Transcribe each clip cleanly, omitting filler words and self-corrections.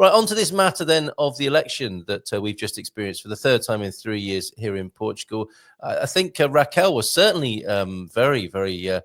Right, on to this matter then of the election that we've just experienced for the third time in 3 years here in Portugal. I think Raquel was certainly very, very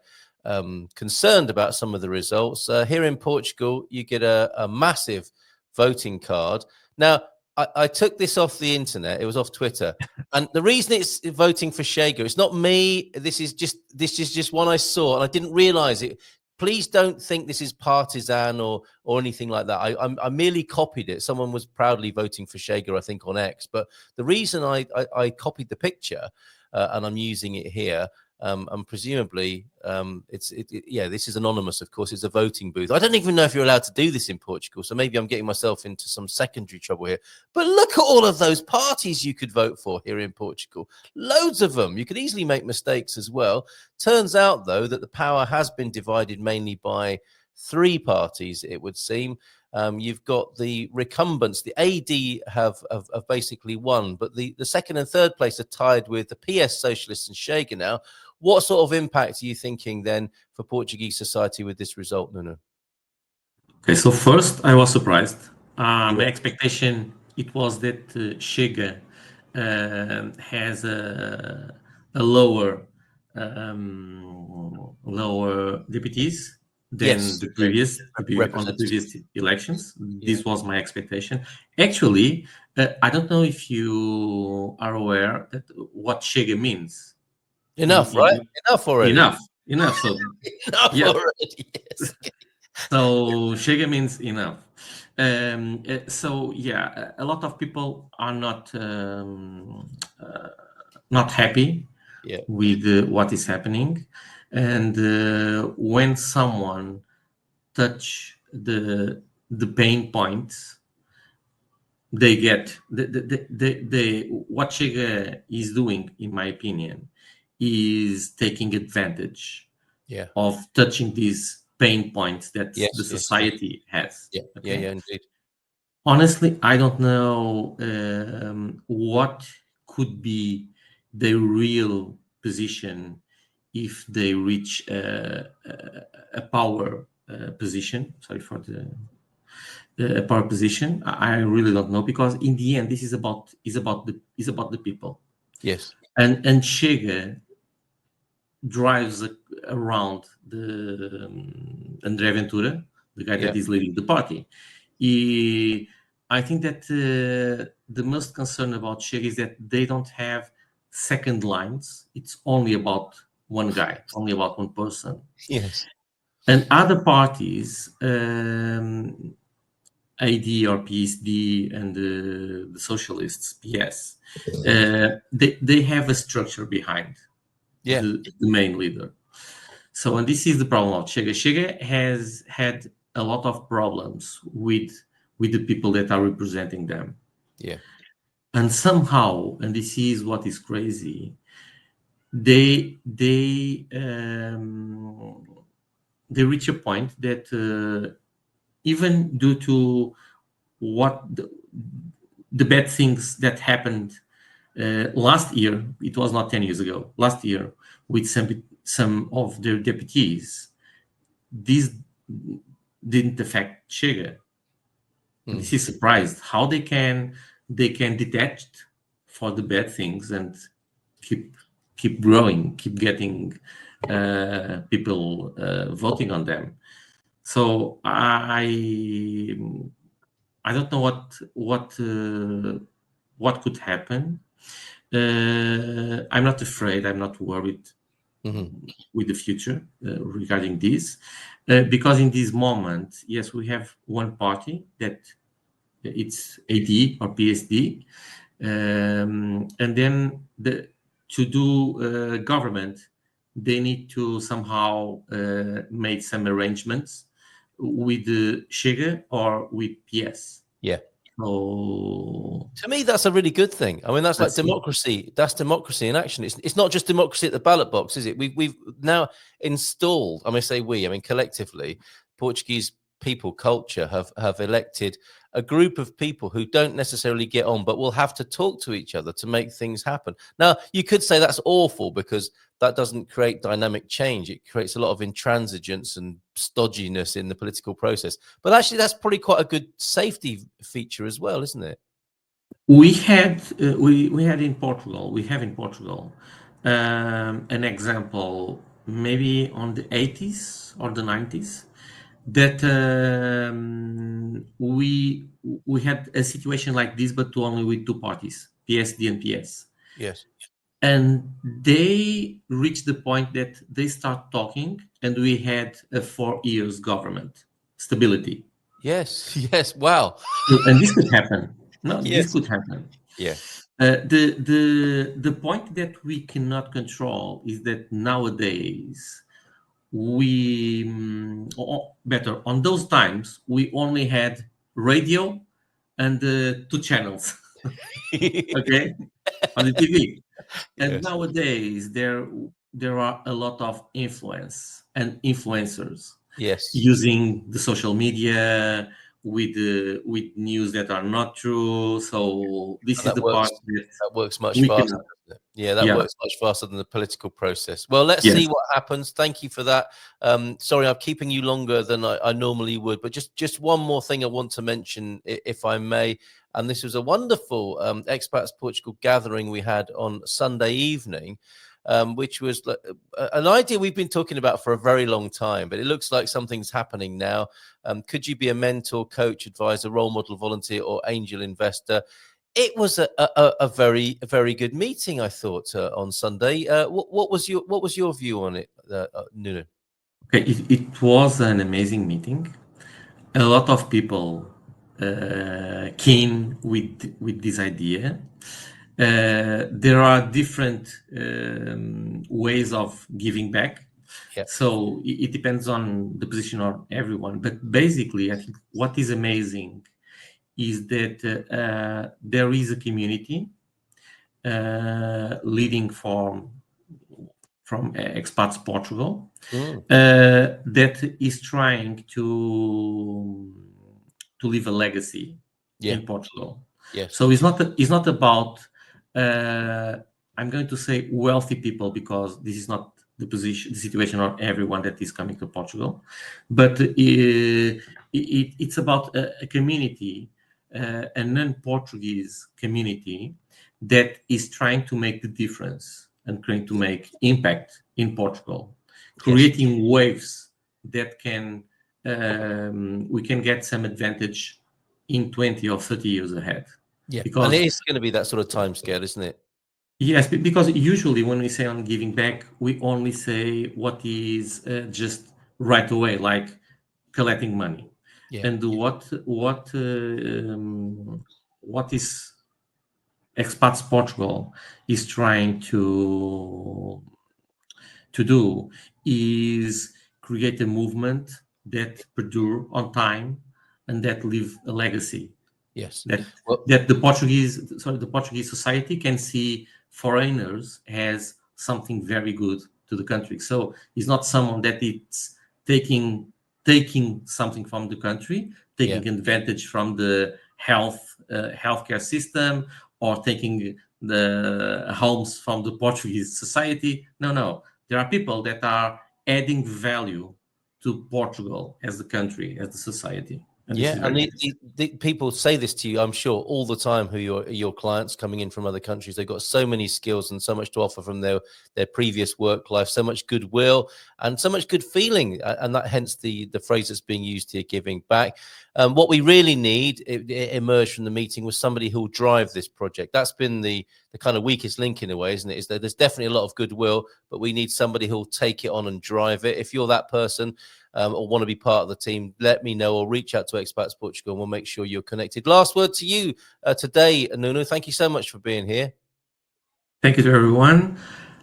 concerned about some of the results. Here in Portugal, you get a massive voting card. Now, I took this off the internet. It was off Twitter. And the reason it's voting for Chega, it's not me. This is just one I saw, and I didn't realize it. Please don't think this is partisan or anything like that. I merely copied it. Someone was proudly voting for Chega, I think, on X. But the reason I copied the picture and I'm using it here, and presumably this is anonymous, of course. It's a voting booth. I don't even know if you're allowed to do this in Portugal, so maybe I'm getting myself into some secondary trouble here. But look at all of those parties you could vote for here in Portugal. Loads of them. You could easily make mistakes as well. Turns out, though, that the power has been divided mainly by three parties, it would seem. You've got the recumbents, the AD have basically won, but the second and third place are tied with the PS Socialists and Chega now. What sort of impact are you thinking then for Portuguese society with this result, Nuno? Okay, so first I was surprised. My expectation, it was that Chega has a lower deputies than the previous on the previous elections. This was my expectation. Actually, I don't know if you are aware that what Chega means. Enough, right? Enough already. Enough. So enough already. Yes. So Chega means enough. So yeah, a lot of people are not happy with what is happening. And when someone touch the pain points, they get what Chega is doing, in my opinion, is taking advantage of touching these pain points that the society has. Indeed. Honestly, I don't know what could be the real position if they reach a power position. Sorry for the power position. I really don't know, because in the end, this is about the people. Yes. And Chega drives around the André Ventura, the guy that is leading the party. I think that the most concern about Chega is that they don't have second lines. It's only about one guy, only about one person. Yes. And other parties, AD or PSD and the socialists, PS, they have a structure behind the main leader. So, and this is the problem of Chega. Chega has had a lot of problems with the people that are representing them. Yeah. And somehow, and this is what is crazy, they reach a point that even due to what the bad things that happened last year, it was not 10 years ago, last year, with some of their deputies, this didn't affect Chega. This is surprised how they can detach for the bad things and keep growing, keep getting people voting on them. So I don't know what could happen. I'm not afraid. I'm not worried with the future regarding this, because in this moment, yes, we have one party that it's AD or PSD, and then to do government, they need to somehow make some arrangements with Chega or with PS. Yeah. So to me, that's a really good thing. I mean, that's like democracy. That's democracy in action. It's not just democracy at the ballot box, is it? We've now installed, I may say we, I mean collectively, Portuguese people culture have elected a group of people who don't necessarily get on, but will have to talk to each other to make things happen. Now, you could say that's awful because that doesn't create dynamic change. It creates a lot of intransigence and stodginess in the political process. But actually, that's probably quite a good safety feature as well, isn't it? We had in Portugal. We have in Portugal an example, maybe on the 80s or the 90s, that we had a situation like this, but only with two parties, PSD and PS. Yes. And they reached the point that they start talking, and we had a 4 years government stability. Yes. Yes. Wow. And this could happen. No, this Yes. could happen. Yeah. The point that we cannot control is that nowadays we or better on those times we only had radio and two channels, okay, on the TV. And Yes. nowadays there are a lot of influence and influencers Yes. using the social media with news that are not true. So this And is the part that that works much we faster, cannot. doesn't it? Yeah, that Yeah. works much faster than the political process. Well, let's Yes. see what happens. Thank you for that. Sorry, I'm keeping you longer than I normally would, but just one more thing I want to mention, if I may. And this was a wonderful Expats Portugal gathering we had on Sunday evening, which was an idea we've been talking about for a very long time, but it looks like something's happening now. Could you be a mentor, coach, advisor, role model, volunteer, or angel investor? It was a very good meeting, I thought, on Sunday. What was your view on it, Nuno? Okay, it was an amazing meeting. A lot of people keen with this idea. There are different ways of giving back. Yeah. So it depends on the position of everyone. But basically, I think what is amazing is that there is a community leading from Expats Portugal that is trying to leave a legacy in Portugal. Yes. So it's not about I'm going to say wealthy people, because this is not the situation of everyone that is coming to Portugal, but it's about a community, a non-Portuguese community that is trying to make the difference and trying to make impact in Portugal, creating waves that can we can get some advantage in 20 or 30 years ahead. Yeah, because and it is going to be that sort of time scale, isn't it? Yes, because usually when we say on giving back, we only say what is just right away, like collecting money. Yeah. And what is Expats Portugal is trying to do is create a movement that perdure on time and that leave a legacy. Yes. That the Portuguese society can see foreigners as something very good to the country. So it's not someone that it's taking something from the country, taking advantage from the healthcare system, or taking the homes from the Portuguese society. No. There are people that are adding value to Portugal as the country, as the society. And the people say this to you, I'm sure, all the time, who your clients coming in from other countries. They've got so many skills and so much to offer from their previous work life, so much goodwill and so much good feeling, and that hence the phrase that's being used here, giving back. What we really need, it emerged from the meeting, was somebody who will drive this project. That's been the kind of weakest link in a way, isn't it? Is that there's definitely a lot of goodwill, but we need somebody who'll take it on and drive it. If you're that person, or want to be part of the team, let me know, or reach out to Expats Portugal and we'll make sure you're connected. Last word to you today, Nuno. Thank you so much for being here. Thank you to everyone.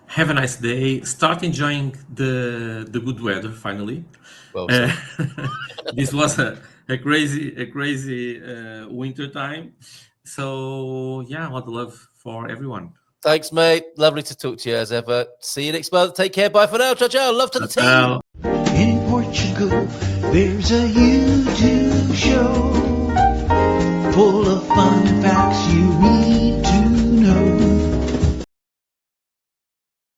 Have a nice day. Start enjoying the good weather finally. Well, this was a crazy winter time. So yeah, a lot of love for everyone. Thanks, mate. Lovely to talk to you as ever. See you next month. Take care. Bye for now. Ciao, ciao. Love to the team. In Portugal, there's a YouTube show full of fun facts you need